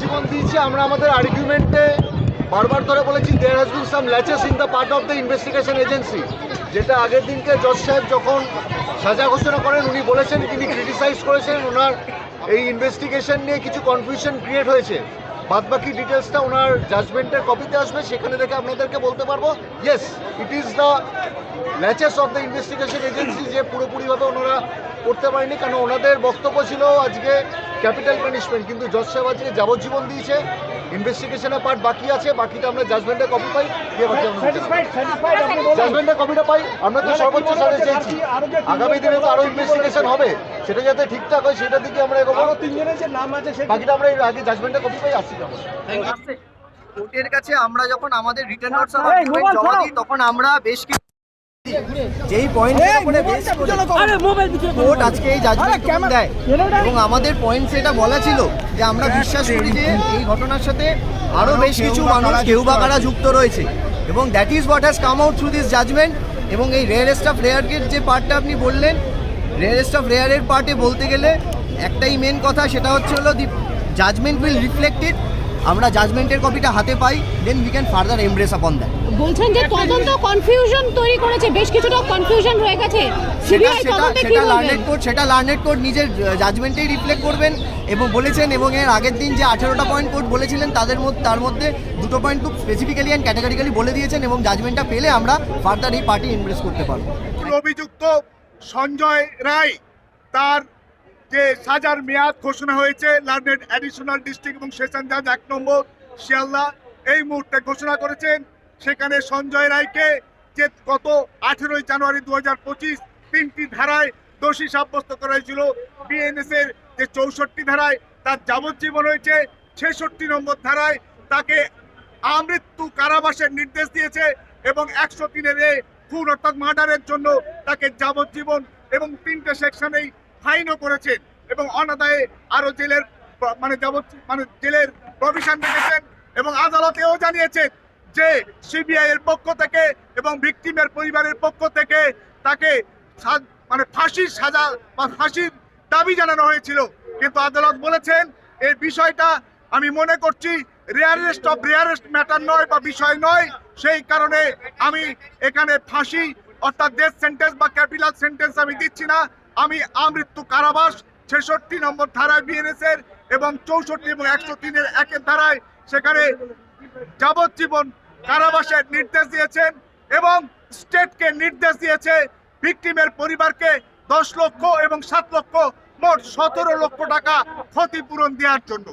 জীবন দিয়েছে। আমরা আমাদের আর্গুমেন্টে বারবার ধরে বলেছি there has been some laches in the part of the investigation agency, যেটা আগের দিনকে জজ সাহেব যখন সাজা ঘোষণা করেন উনি বলেছেন, তিনি ক্রিটিসাইজ করেছেন ওনার এই ইনভেস্টিগেশন নিয়ে কিছু কনফিউশন ক্রিয়েট হয়েছে। বাদবাকি ডিটেলসটা ওনার জাজমেন্টের কপিতে আসবে, সেখানে দেখে আপনাদেরকে বলতে পারবো yes it is the ল্যাচেস of the investigation agency, যে পুরোপুরিভাবে ওনারা করতে পারেনি। কারণ ওনাদের বক্তব্য ছিল আজকে ক্যাপিটাল পানিশমেন্ট, কিন্তু জজ সাহেব আজকে যাবজ্জীবন দিয়েছে। ইনভেস্টিগেশনের পার্ট বাকি আছে, বাকিটা আমরা জাজমেন্টের কপি পাই, জাজমেন্টের কপিটা পাই। আমরা তো সর্বোচ্চ সাজা চেয়েছি, আগামী দিনে তো আরো ইনভেস্টিগেশন হবে, সেটা যাতে ঠিকঠাক হয় সেটার দিকে আমরা এগোবো। বাকিটা আমরা আগে জাজমেন্টের কপি পাই, আসছি। কোর্টের কাছে আমরা যখন আমাদের রিটার্ন নোটস অফ আর্গুমেন্ট জমা দিই, তখন আমরা বেশ কিছু যেই পয়েন্টের উপরে বেস করে কোর্ট আজকে এই জাজমেন্ট দেয়, এবং আমাদের পয়েন্ট সেটা বলা ছিল যে আমরা বিশ্বাস করি যে এই ঘটনার সাথে আরো বেশ কিছু মানুষ কেউ বা কারা যুক্ত রয়েছে, এবং that is what has come out through this judgement. এবং এই রেয়ারেস্ট অফ রেয়ারের যে পার্টটা আপনি বললেন, রেয়ারেস্ট অফ রেয়ারের পার্টে বলতে গেলে একটাই মেন কথা, সেটা হচ্ছে হলো দি জাজমেন্ট উইল রিফ্লেক্টেড। আমরা জাজমেন্টের কপিটা হাতে পাই, then we can further embrace upon that. বলছেন যে তদন্ত কনফিউশন তৈরি করেছে, বেশ কিছুটা কনফিউশন রয়ে গেছে, সেটা লার্নেড কোর্ট নিজের জাজমেন্টেই রিফ্লেক্ট করবেন এবং বলেছেন। এবং এর আগের দিন যে 18টা পয়েন্ট কোর্ট বলেছিলেন তার মধ্যে 2টো পয়েন্ট খুব স্পেসিফিক্যালি অ্যান্ড ক্যাটাগরিক্যালি বলে দিয়েছেন, এবং জাজমেন্টটা পেলে আমরা ফার্দার এই পার্টি এমব্রেস করতে পারবো। অভিযুক্ত সঞ্জয় রায়, তার যে সাজার মেয়াদ ঘোষণা হয়েছে লার্নেড অ্যাডিশনাল ডিস্ট্রিক্ট এবং সেশন জাজ 1 নম্বর শিয়ালদা এই মুহূর্তে ঘোষণা করেছেন। সেখানে সঞ্জয় রায়কে যে গত 18ই জানুয়ারি 2025 3টি ধারায় দোষী সাব্যস্ত করা হয়েছিল। বিএনএস এর যে 64 ধারায় তার যাবজ্জীবন হয়েছে, 66 নম্বর ধারায় তাকে আমৃত্যু কারাবাসের নির্দেশ দিয়েছে, এবং 103-এর খুন অর্থাৎ মার্ডারের জন্য তাকে যাবজ্জীবন এবং 3টে সেকশনেই ফাইনও করেছেন, এবং অনাদায়ে আরো জেলের জেলের প্রভিশন রেখেছেন। এবং আদালতেও জানিয়েছেন যে সিবিআই এর পক্ষ থেকে এবং ভিকটিমের পরিবারের পক্ষ থেকে তাকে ফাঁসির সাজা বা ফাঁসির দাবি জানানো হয়েছিল, কিন্তু আদালত বলেছেন এই বিষয়টা আমি মনে করছি রেয়ারেস্ট অফ রেয়ারেস্ট ম্যাটার নয় বা বিষয় নয়, সেই কারণে আমি এখানে ফাঁসি অর্থাৎ ডেথ সেন্টেন্স বা ক্যাপিটাল সেন্টেন্স আমি দিচ্ছি না, আমি আমৃত্যু কারাবাস 66 নম্বর ধারায় বিএনএস এর এবং 64 এবং 103-এর 1-এর ধারায় সেখানে যাবজ্জীবন কারাবাসের নির্দেশ দিয়েছেন, এবং স্টেটকে নির্দেশ দিয়েছে ভিকটিমের পরিবারকে 10 লক্ষ এবং 7 লক্ষ মোট 17 লক্ষ টাকা ক্ষতিপূরণ দেওয়ার জন্য।